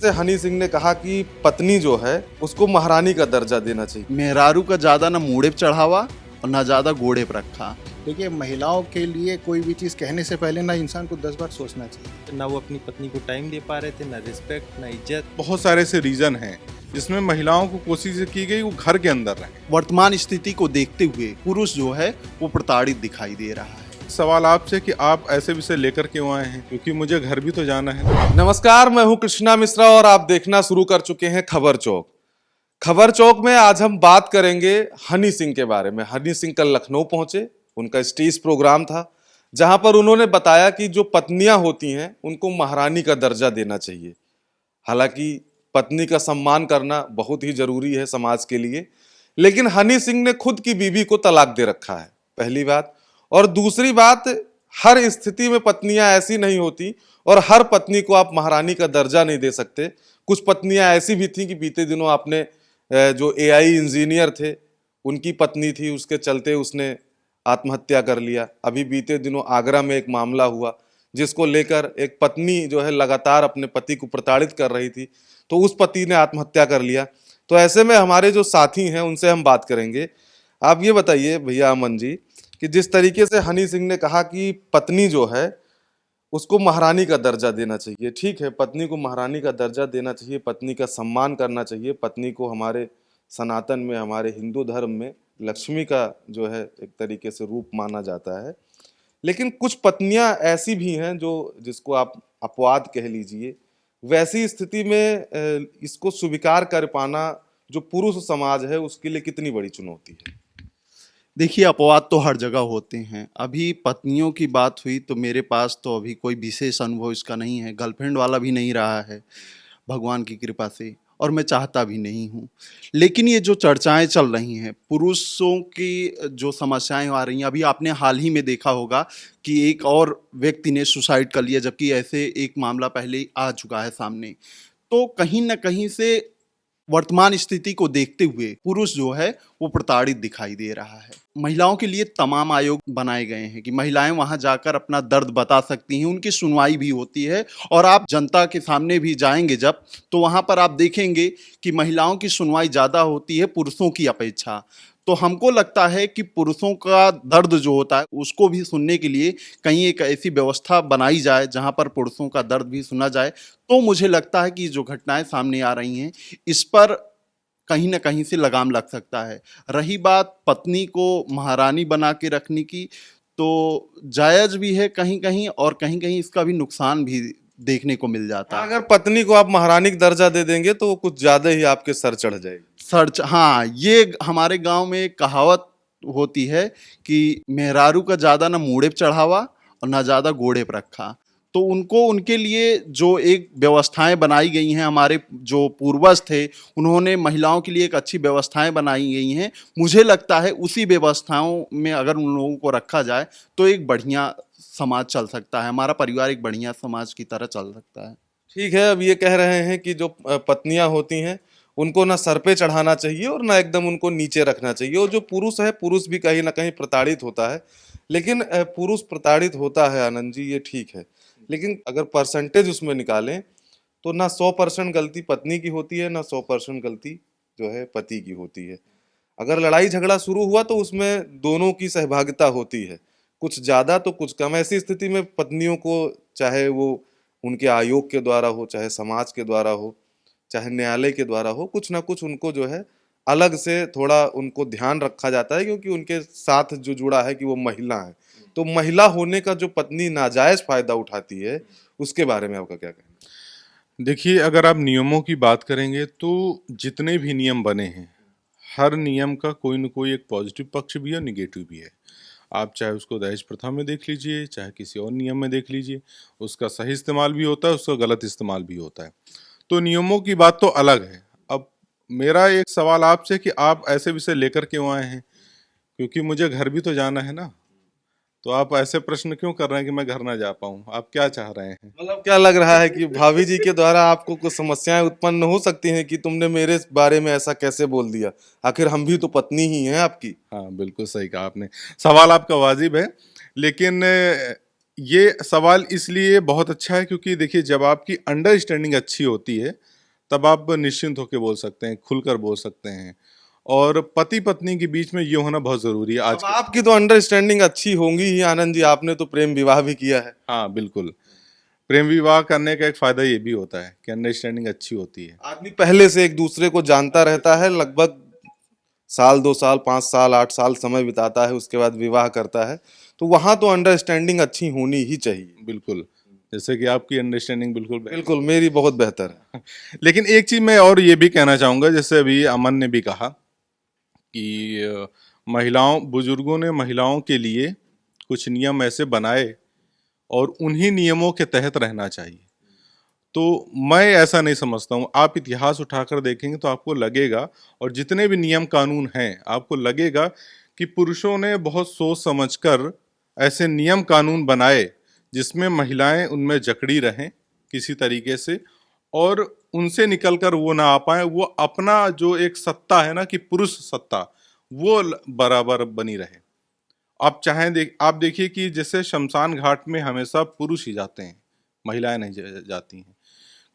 से हनी सिंह ने कहा कि पत्नी जो है उसको महारानी का दर्जा देना चाहिए। मेहरारू का ज्यादा ना मूड़े पे चढ़ावा और ना ज्यादा घोड़े पे रखा। देखिए, महिलाओं के लिए कोई भी चीज़ कहने से पहले ना इंसान को 10 बार सोचना चाहिए। ना वो अपनी पत्नी को टाइम दे पा रहे थे, ना रिस्पेक्ट, ना इज्जत। बहुत सारे ऐसे रीजन हैं जिसमें महिलाओं को कोशिश की गई वो घर के अंदर रहे। वर्तमान स्थिति को देखते हुए पुरुष जो है वो प्रताड़ित दिखाई दे रहा है। सवाल आपसे कि आप ऐसे विषय लेकर क्यों आए हैं, क्योंकि मुझे घर भी तो जाना है। नमस्कार, मैं हूं कृष्णा मिश्रा और आप देखना शुरू कर चुके हैं खबर चौक। खबर चौक में आज हम बात करेंगे हनी सिंह के बारे में। हनी सिंह कल लखनऊ पहुंचे, उनका स्टेज प्रोग्राम था जहां पर उन्होंने बताया कि जो पत्नियां होती हैं उनको महारानी का दर्जा देना चाहिए। हालांकि पत्नी का सम्मान करना बहुत ही जरूरी है समाज के लिए, लेकिन हनी सिंह ने खुद की बीवी को तलाक दे रखा है, पहली बात। और दूसरी बात, हर स्थिति में पत्नियां ऐसी नहीं होती और हर पत्नी को आप महारानी का दर्जा नहीं दे सकते। कुछ पत्नियां ऐसी भी थी कि बीते दिनों आपने जो एआई इंजीनियर थे उनकी पत्नी थी, उसके चलते उसने आत्महत्या कर लिया। अभी बीते दिनों आगरा में एक मामला हुआ जिसको लेकर एक पत्नी जो है लगातार अपने पति को प्रताड़ित कर रही थी, तो उस पति ने आत्महत्या कर लिया। तो ऐसे में हमारे जो साथी हैं उनसे हम बात करेंगे। आप ये बताइए भैया अमन जी कि जिस तरीके से हनी सिंह ने कहा कि पत्नी जो है उसको महारानी का दर्जा देना चाहिए, ठीक है, पत्नी को महारानी का दर्जा देना चाहिए, पत्नी का सम्मान करना चाहिए। पत्नी को हमारे सनातन में, हमारे हिंदू धर्म में लक्ष्मी का जो है एक तरीके से रूप माना जाता है। लेकिन कुछ पत्नियां ऐसी भी हैं जो, जिसको आप अपवाद कह लीजिए, वैसी स्थिति में इसको स्वीकार कर पाना जो पुरुष समाज है उसके लिए कितनी बड़ी चुनौती है। देखिए, अपवाद तो हर जगह होते हैं। अभी पत्नियों की बात हुई तो मेरे पास तो अभी कोई विशेष अनुभव इसका नहीं है। गर्लफ्रेंड वाला भी नहीं रहा है भगवान की कृपा से, और मैं चाहता भी नहीं हूँ। लेकिन ये जो चर्चाएं चल रही हैं, पुरुषों की जो समस्याएं आ रही हैं, अभी आपने हाल ही में देखा होगा कि एक और व्यक्ति ने सुसाइड कर लिया, जबकि ऐसे एक मामला पहले आ चुका है सामने। तो कहीं ना कहीं से वर्तमान स्थिति को देखते हुए पुरुष जो है वो प्रताड़ित दिखाई दे रहा है। महिलाओं के लिए तमाम आयोग बनाए गए हैं कि महिलाएं वहां जाकर अपना दर्द बता सकती हैं, उनकी सुनवाई भी होती है। और आप जनता के सामने भी जाएंगे जब, तो वहां पर आप देखेंगे कि महिलाओं की सुनवाई ज़्यादा होती है पुरुषों की अपेक्षा। तो हमको लगता है कि पुरुषों का दर्द जो होता है उसको भी सुनने के लिए कहीं एक ऐसी व्यवस्था बनाई जाए जहां पर पुरुषों का दर्द भी सुना जाए। तो मुझे लगता है कि जो घटनाएं सामने आ रही हैं इस पर कहीं ना कहीं से लगाम लग सकता है। रही बात पत्नी को महारानी बना के रखने की, तो जायज़ भी है कहीं कहीं, और कहीं कहीं इसका भी नुकसान भी देखने को मिल जाता है। अगर पत्नी को आप महारानी का दर्जा दे देंगे तो वो कुछ ज्यादा ही आपके सर चढ़ जाएगी। सर्च, हाँ, ये हमारे गांव में एक कहावत होती है कि मेहरारू का ज्यादा ना मूड़े पे चढ़ावा और ना ज्यादा घोड़े पे रखा। तो उनको, उनके लिए जो एक व्यवस्थाएं बनाई गई हैं, हमारे जो पूर्वज थे उन्होंने महिलाओं के लिए एक अच्छी व्यवस्थाएं बनाई गई हैं। मुझे लगता है उसी व्यवस्थाओं में अगर उन लोगों को रखा जाए तो एक बढ़िया समाज चल सकता है, हमारा परिवार एक बढ़िया समाज की तरह चल सकता है। ठीक है, अब ये कह रहे हैं कि जो पत्नियां होती हैं उनको ना सर पे चढ़ाना चाहिए और ना एकदम उनको नीचे रखना चाहिए। और जो पुरुष है, पुरुष भी कहीं ना कहीं प्रताड़ित होता है। लेकिन पुरुष प्रताड़ित होता है आनंद जी, ये ठीक है, लेकिन अगर परसेंटेज उसमें निकालें तो ना 100% गलती पत्नी की होती है, ना 100% गलती जो है पति की होती है। अगर लड़ाई झगड़ा शुरू हुआ तो उसमें दोनों की सहभागिता होती है, कुछ ज़्यादा तो कुछ कम। ऐसी स्थिति में पत्नियों को, चाहे वो उनके आयोग के द्वारा हो, चाहे समाज के द्वारा हो, चाहे न्यायालय के द्वारा हो, कुछ ना कुछ उनको जो है अलग से थोड़ा उनको ध्यान रखा जाता है, क्योंकि उनके साथ जो जुड़ा है कि वो महिला है। तो महिला होने का जो पत्नी नाजायज फायदा उठाती है, उसके बारे में आपका क्या कहना है? देखिए, अगर आप नियमों की बात करेंगे तो जितने भी नियम बने हैं, हर नियम का कोई न कोई एक पॉजिटिव पक्ष भी है, निगेटिव भी है। आप चाहे उसको दहेज प्रथा में देख लीजिए, चाहे किसी और नियम में देख लीजिए, उसका सही इस्तेमाल भी होता है, उसका गलत इस्तेमाल भी होता है। तो नियमों की बात तो अलग है। अब मेरा एक सवाल आपसे कि आप ऐसे विषय लेकर क्यों आए हैं, क्योंकि मुझे घर भी तो जाना है ना। तो आप ऐसे प्रश्न क्यों कर रहे हैं कि मैं घर ना जा पाऊँ? आप क्या चाह रहे हैं? मतलब क्या लग रहा है कि भाभी जी के द्वारा आपको कुछ समस्याएं उत्पन्न हो सकती हैं कि तुमने मेरे बारे में ऐसा कैसे बोल दिया? आखिर हम भी तो पत्नी ही हैं आपकी। हाँ, बिल्कुल सही कहा आपने। सवाल आपका वाजिब है, लेकिन ये सवाल इसलिए बहुत अच्छा है क्योंकि देखिए, जब आपकी अंडरस्टैंडिंग अच्छी होती है तब आप निश्चिंत होकर बोल सकते हैं, खुलकर बोल सकते हैं। और पति पत्नी के बीच में ये होना बहुत जरूरी है आज अब आपकी तो अंडरस्टैंडिंग अच्छी होंगी ही आनंद जी, आपने तो प्रेम विवाह भी किया है। हाँ बिल्कुल, प्रेम विवाह करने का एक फायदा ये भी होता है कि अंडरस्टैंडिंग अच्छी होती है। आदमी पहले से एक दूसरे को जानता रहता है, लगभग साल 2 साल 5 साल 8 साल समय बिताता है, उसके बाद विवाह करता है, तो वहां तो अंडरस्टैंडिंग अच्छी होनी ही चाहिए। बिल्कुल, जैसे कि आपकी अंडरस्टैंडिंग बिल्कुल बिल्कुल, मेरी बहुत बेहतर है। लेकिन एक चीज मैं और ये भी कहना चाहूंगा, जैसे अभी अमन ने भी कहा कि महिलाओं, बुजुर्गों ने महिलाओं के लिए कुछ नियम ऐसे बनाए और उन्हीं नियमों के तहत रहना चाहिए। तो मैं ऐसा नहीं समझता हूँ। आप इतिहास उठाकर देखेंगे तो आपको लगेगा, और जितने भी नियम कानून हैं आपको लगेगा कि पुरुषों ने बहुत सोच समझकर ऐसे नियम कानून बनाए जिसमें महिलाएं उनमें जकड़ी रहें किसी तरीके से, और उनसे निकलकर वो ना आ पाए, वो अपना जो एक सत्ता है ना कि पुरुष सत्ता, वो बराबर बनी रहे। आप चाहें आप देखिए कि जैसे शमशान घाट में हमेशा पुरुष ही जाते हैं, महिलाएं नहीं जाती हैं,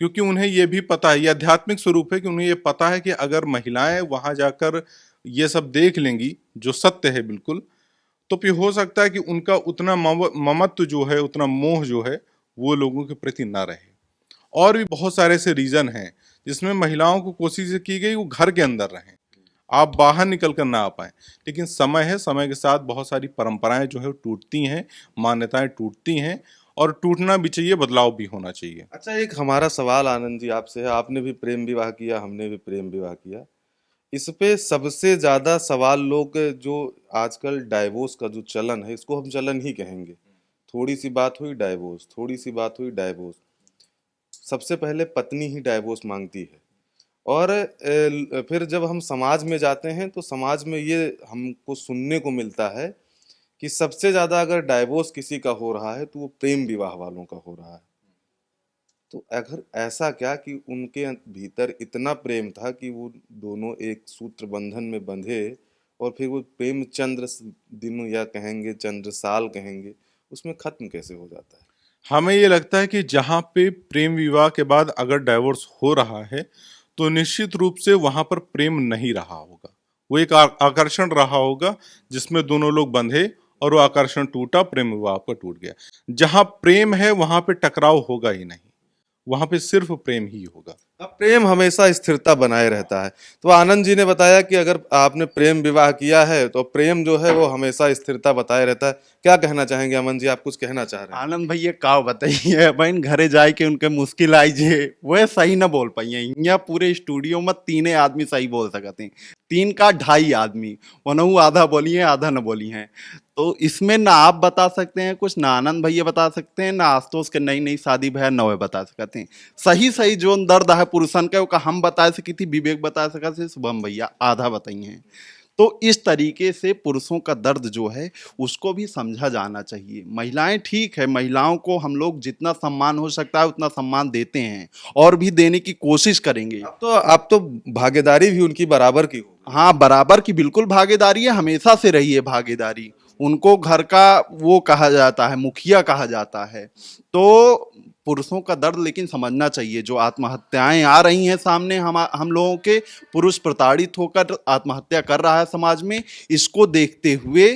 क्योंकि उन्हें ये भी पता है, ये आध्यात्मिक स्वरूप है कि उन्हें ये पता है कि अगर महिलाएं वहां जाकर ये सब देख लेंगी जो सत्य है बिल्कुल, तो फिर हो सकता है कि उनका उतना ममत्व जो है, उतना मोह जो है, वो लोगों के प्रति ना रहे। और भी बहुत सारे ऐसे रीजन हैं जिसमें महिलाओं को कोशिश की गई वो घर के अंदर रहें, आप बाहर निकल कर ना आ पाए। लेकिन समय है, समय के साथ बहुत सारी परंपराएं जो है टूटती हैं, मान्यताएं टूटती हैं, और टूटना भी चाहिए, बदलाव भी होना चाहिए। अच्छा, एक हमारा सवाल आनंद जी आपसे है, आपने भी प्रेम विवाह किया, हमने भी प्रेम विवाह किया, इस पे सबसे ज्यादा सवाल लोग जो आजकल डाइवोर्स का जो चलन है, इसको हम चलन ही कहेंगे, थोड़ी सी बात हुई डाइवोर्स, थोड़ी सी बात हुई डाइवोर्स, सबसे पहले पत्नी ही डाइवोर्स मांगती है। और फिर जब हम समाज में जाते हैं तो समाज में ये हमको सुनने को मिलता है कि सबसे ज्यादा अगर डाइवोर्स किसी का हो रहा है तो वो प्रेम विवाह वालों का हो रहा है। तो अगर ऐसा क्या कि उनके भीतर इतना प्रेम था कि वो दोनों एक सूत्र बंधन में बंधे, और फिर वो प्रेम चंद्र दिन या कहेंगे चंद्र साल कहेंगे, उसमें खत्म कैसे हो जाता है? हमें ये लगता है कि जहाँ पे प्रेम विवाह के बाद अगर डाइवोर्स हो रहा है तो निश्चित रूप से वहां पर प्रेम नहीं रहा होगा, वो एक आकर्षण रहा होगा जिसमें दोनों लोग बंधे और वो आकर्षण टूटा, प्रेम विवाह पर टूट गया। जहां प्रेम है वहां पे टकराव होगा ही नहीं, वहां पे सिर्फ प्रेम ही होगा। अब प्रेम हमेशा स्थिरता बनाए रहता है, तो आनंद जी ने बताया कि अगर आपने प्रेम विवाह किया है तो प्रेम जो है वो हमेशा स्थिरता बताए रहता है। क्या कहना चाहेंगे अमन जी, आप कुछ कहना चाह रहे हैं? आनंद भैया का बताइए बहन घरे जाए के उनके मुश्किल आई जे वह सही ना बोल पाइए। यहाँ पूरे स्टूडियो में 3 आदमी सही बोल सकते हैं, 3 का 2.5 आदमी, वनहु आधा बोली है आधा न बोली है। तो इसमें ना आप बता सकते हैं कुछ, ना आनंद भैया बता सकते हैं, ना आशुतोष के नई नई शादी भैया नवे बता सकते हैं। सही सही जो दर्द है पुरुषन का वो हम बता सकी थी, विवेक बता सका थे, शुभम भैया आधा बताइए हैं। तो इस तरीके से पुरुषों का दर्द जो है उसको भी समझा जाना चाहिए। महिलाएं ठीक है, महिलाओं को हम लोग जितना सम्मान हो सकता है उतना सम्मान देते हैं और भी देने की कोशिश करेंगे। अब तो भागीदारी भी उनकी बराबर की हो। हाँ, बराबर की बिल्कुल भागीदारी है, हमेशा से रही है भागीदारी। उनको घर का वो कहा जाता है, मुखिया कहा जाता है। तो पुरुषों का दर्द लेकिन समझना चाहिए। जो आत्महत्याएं आ रही हैं सामने हम लोगों के, पुरुष प्रताड़ित होकर आत्महत्या कर रहा है समाज में, इसको देखते हुए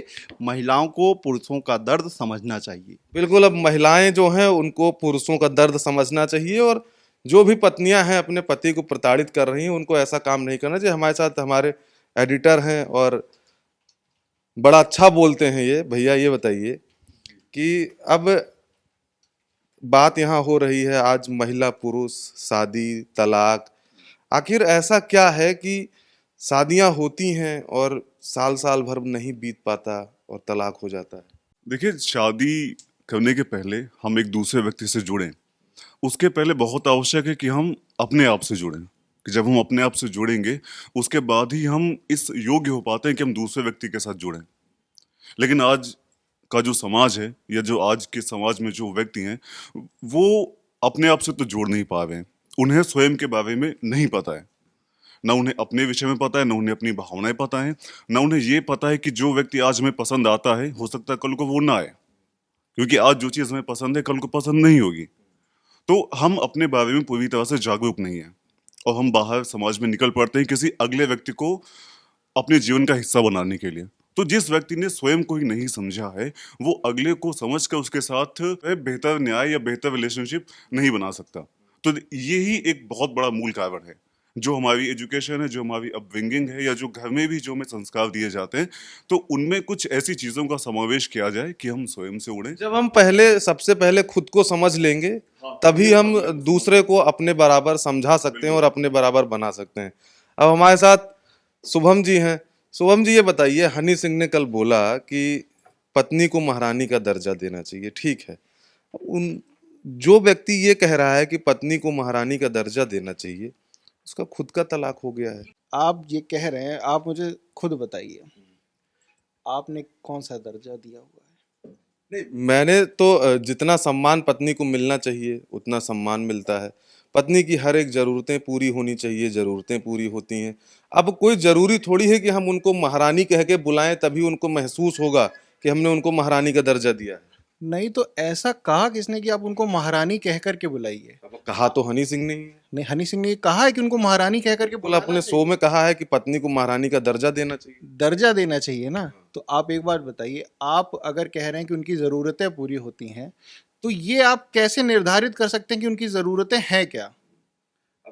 महिलाओं को पुरुषों का दर्द समझना चाहिए। बिल्कुल, अब महिलाएं जो हैं उनको पुरुषों का दर्द समझना चाहिए, और जो भी पत्नियां हैं अपने पति को प्रताड़ित कर रही हैं उनको ऐसा काम नहीं करना चाहिए। हमारे साथ हमारे एडिटर हैं और बड़ा अच्छा बोलते हैं ये भैया, ये बताइए कि अब बात यहाँ हो रही है आज महिला पुरुष, शादी, तलाक, आखिर ऐसा क्या है कि शादियां होती हैं और साल साल भर नहीं बीत पाता और तलाक हो जाता है? देखिए, शादी करने के पहले हम एक दूसरे व्यक्ति से जुड़ें, उसके पहले बहुत आवश्यक है कि हम अपने आप से जुड़ें। कि जब हम अपने आप से जुड़ेंगे उसके बाद ही हम इस योग्य हो पाते हैं कि हम दूसरे व्यक्ति के साथ जुड़ें। लेकिन आज का जो समाज है या जो आज के समाज में जो व्यक्ति हैं वो अपने आप से तो जोड़ नहीं पा रहे हैं। उन्हें स्वयं के बारे में नहीं पता है, ना उन्हें अपने विषय में पता है, ना उन्हें अपनी भावनाएं पता है, ना उन्हें ये पता है कि जो व्यक्ति आज हमें पसंद आता है हो सकता है कल को वो ना आए, क्योंकि आज जो चीज़ हमें पसंद है कल को पसंद नहीं होगी। तो हम अपने बारे में पूरी तरह से जागरूक नहीं है और हम बाहर समाज में निकल पड़ते हैं किसी अगले व्यक्ति को अपने जीवन का हिस्सा बनाने के लिए। तो जिस व्यक्ति ने स्वयं को ही नहीं समझा है, वो अगले को समझ कर उसके साथ बेहतर न्याय या बेहतर रिलेशनशिप नहीं बना सकता। तो यही एक बहुत बड़ा मूल कारण है, जो हमारी एजुकेशन है, जो हमारी अपब्रिंगिंग है, या जो घर में भी जो हमें संस्कार दिए जाते हैं, तो उनमें कुछ ऐसी चीजों का समावेश किया जाए कि हम स्वयं से उड़ें। जब हम सबसे पहले खुद को समझ लेंगे, तभी हम दूसरे को अपने बराबर समझा सकते हैं और अपने बराबर बना सकते हैं। अब हमारे साथ शुभम जी हैं। शुभम जी, ये बताइए, हनी सिंह ने कल बोला कि पत्नी को महारानी का दर्जा देना चाहिए, ठीक है। उन जो व्यक्ति ये कह रहा है कि पत्नी को महारानी का दर्जा देना चाहिए, उसका खुद का तलाक हो गया है। आप ये कह रहे हैं, आप मुझे खुद बताइए, आपने कौन सा दर्जा दिया हुआ है? नहीं, मैंने तो जितना सम्मान पत्नी को मिलना चाहिए उतना सम्मान मिलता है। पत्नी की हर एक ज़रूरतें पूरी होनी चाहिए, ज़रूरतें पूरी होती हैं। अब कोई ज़रूरी थोड़ी है कि हम उनको महारानी कह के बुलाएं तभी उनको महसूस होगा कि हमने उनको महारानी का दर्जा दिया है। नहीं तो ऐसा कहा किसने कि आप उनको महारानी कह करके बुलाइए? अब कहा तो हनी सिंह ने ही है। नहीं, हनी सिंह ने कहा है कि उनको महारानी कह करके बोला, अपने शो में कहा है कि पत्नी को महारानी का दर्जा देना चाहिए। दर्जा देना चाहिए ना। तो आप एक बात बताइए, आप अगर कह रहे हैं कि उनकी ज़रूरतें पूरी होती हैं, तो ये आप कैसे निर्धारित कर सकते हैं कि उनकी ज़रूरतें हैं क्या?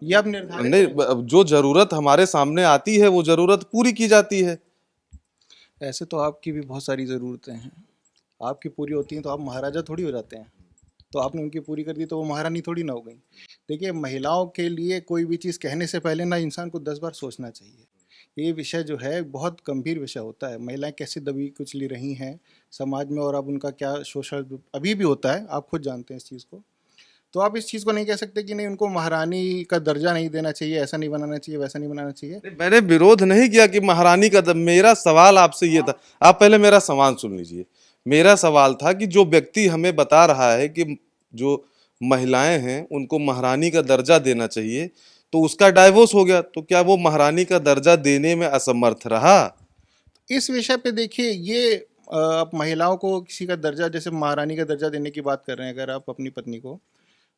ये आप निर्धारित नहीं, अब जो जरूरत हमारे सामने आती है वो जरूरत पूरी की जाती है। ऐसे तो आपकी भी बहुत सारी ज़रूरतें हैं, आपकी पूरी होती हैं तो आप महाराजा थोड़ी हो जाते हैं। तो आपने उनकी पूरी कर दी तो वो महारानी थोड़ी ना हो गई। देखिए, महिलाओं के लिए कोई भी चीज़ कहने से पहले ना इंसान को 10 बार सोचना चाहिए। ये विषय जो है बहुत गंभीर विषय होता है। महिलाएं कैसे दबी कुचली रही हैं समाज में, और अब उनका क्या शोषण अभी भी होता है, आप खुद जानते हैं इस चीज़ को। तो आप इस चीज़ को नहीं कह सकते कि नहीं, उनको महारानी का दर्जा नहीं देना चाहिए, ऐसा नहीं बनाना चाहिए, वैसा नहीं बनाना चाहिए। मैंने विरोध नहीं किया कि महारानी का मेरा सवाल आपसे ये था, आप पहले मेरा सवाल सुन लीजिए। मेरा सवाल था कि जो व्यक्ति हमें बता रहा है कि जो महिलाएं हैं उनको महारानी का दर्जा देना चाहिए, तो उसका डाइवोर्स हो गया, तो क्या वो महारानी का दर्जा देने में असमर्थ रहा? इस विषय पे देखिए, ये आप महिलाओं को किसी का दर्जा, जैसे महारानी का दर्जा देने की बात कर रहे हैं अगर आप अपनी पत्नी को,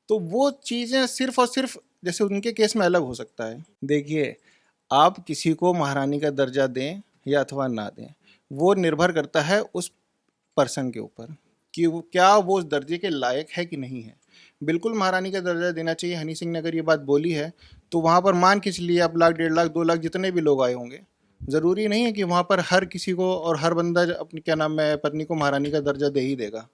तो वो चीज़ें सिर्फ और सिर्फ जैसे उनके केस में अलग हो सकता है। देखिए, आप किसी को महारानी का दर्जा दें या अथवा ना दें, वो निर्भर करता है उस पर्सन के ऊपर कि वो क्या वो उस दर्जे के लायक है कि नहीं है। बिल्कुल महारानी का दर्जा देना चाहिए। हनी सिंह ने अगर ये बात बोली है तो वहाँ पर मान के चलिए आप 1 लाख, 1.5 लाख, 2 लाख जितने भी लोग आए होंगे, ज़रूरी नहीं है कि वहाँ पर हर किसी को और हर बंदा अपनी क्या नाम है पत्नी को महारानी का दर्जा दे ही देगा।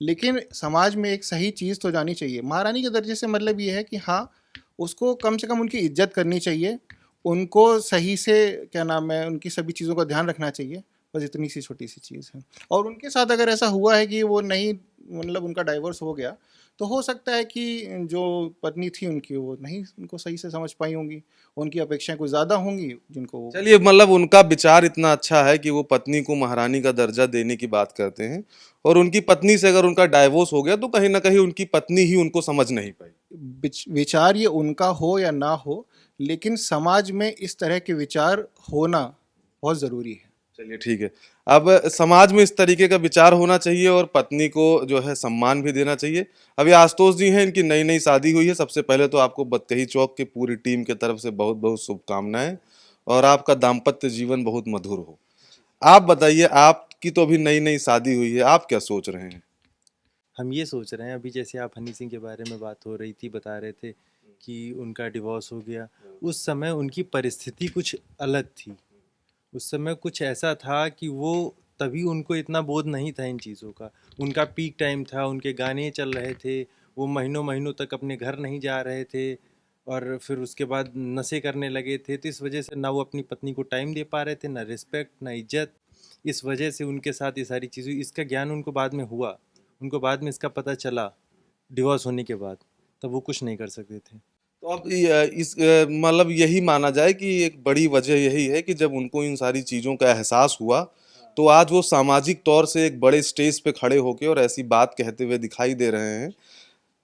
लेकिन समाज में एक सही चीज़ तो जानी चाहिए। महारानी के दर्जे से मतलब ये है कि हाँ, उसको कम से कम उनकी इज्जत करनी चाहिए, उनको सही से क्या नाम है उनकी सभी चीज़ों का ध्यान रखना चाहिए। बस इतनी सी छोटी सी चीज़ है। और उनके साथ अगर ऐसा हुआ है कि वो नहीं, मतलब उनका डाइवोर्स हो गया, तो हो सकता है कि जो पत्नी थी उनकी, वो नहीं उनको सही से समझ पाई होंगी, उनकी अपेक्षाएं कुछ ज़्यादा होंगी जिनको वो। चलिए, मतलब उनका विचार इतना अच्छा है कि वो पत्नी को महारानी का दर्जा देने की बात करते हैं, और उनकी पत्नी से अगर उनका डाइवोर्स हो गया तो कहीं ना कहीं उनकी पत्नी ही उनको समझ नहीं पाई। विचार ये उनका हो या ना हो, लेकिन समाज में इस तरह के विचार होना बहुत ज़रूरी है। चलिए ठीक है, अब समाज में इस तरीके का विचार होना चाहिए और पत्नी को जो है सम्मान भी देना चाहिए। अभी आशुतोष जी हैं, इनकी नई नई शादी हुई है। सबसे पहले तो आपको बतकही चौक की पूरी टीम की तरफ से बहुत बहुत शुभकामनाएं, और आपका दाम्पत्य जीवन बहुत मधुर हो। आप बताइए, आपकी तो अभी नई नई शादी हुई है, आप क्या सोच रहे हैं? हम ये सोच रहे हैं, अभी जैसे आप हनी सिंह के बारे में बात हो रही थी, बता रहे थे कि उनका डिवोर्स हो गया, उस समय उनकी परिस्थिति कुछ अलग थी। उस समय कुछ ऐसा था कि वो तभी उनको इतना बोध नहीं था इन चीज़ों का। उनका पीक टाइम था, उनके गाने चल रहे थे, वो महीनों महीनों तक अपने घर नहीं जा रहे थे, और फिर उसके बाद नशे करने लगे थे। तो इस वजह से ना वो अपनी पत्नी को टाइम दे पा रहे थे, ना रिस्पेक्ट, ना इज्जत। इस वजह से उनके साथ ये सारी चीज़ें, इसका ज्ञान उनको बाद में हुआ, उनको बाद में इसका पता चला डिवोर्स होने के बाद, तब वो कुछ नहीं कर सकते थे। तो अब इस मतलब यही माना जाए कि एक बड़ी वजह यही है कि जब उनको इन सारी चीज़ों का एहसास हुआ, तो आज वो सामाजिक तौर से एक बड़े स्टेज पे खड़े होके और ऐसी बात कहते हुए दिखाई दे रहे हैं।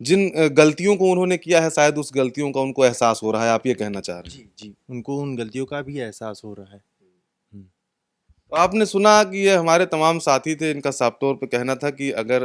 जिन गलतियों को उन्होंने किया है, शायद उस गलतियों का उनको एहसास हो रहा है, आप ये कहना चाह रहे हैं? जी, उनको उन गलतियों का भी एहसास हो रहा है। तो आपने सुना कि ये हमारे तमाम साथी थे, इनका साफ तौर पे कहना था कि अगर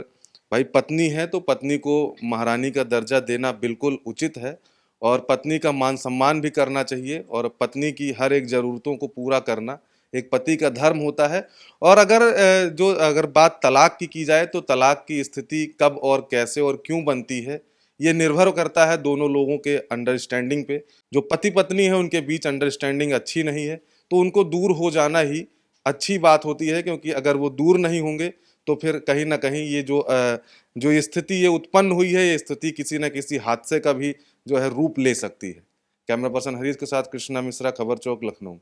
भाई पत्नी है तो पत्नी को महारानी का दर्जा देना बिल्कुल उचित है, और पत्नी का मान सम्मान भी करना चाहिए और पत्नी की हर एक ज़रूरतों को पूरा करना एक पति का धर्म होता है। और अगर बात तलाक की जाए तो तलाक की स्थिति कब और कैसे और क्यों बनती है, ये निर्भर करता है दोनों लोगों के अंडरस्टैंडिंग पे। जो पति पत्नी है उनके बीच अंडरस्टैंडिंग अच्छी नहीं है तो उनको दूर हो जाना ही अच्छी बात होती है, क्योंकि अगर वो दूर नहीं होंगे तो फिर कहीं ना कहीं जो ये स्थिति ये उत्पन्न हुई है, ये स्थिति किसी न किसी हादसे का भी जो है रूप ले सकती है। कैमरा पर्सन हरीश के साथ कृष्णा मिश्रा, खबर चौक, लखनऊ।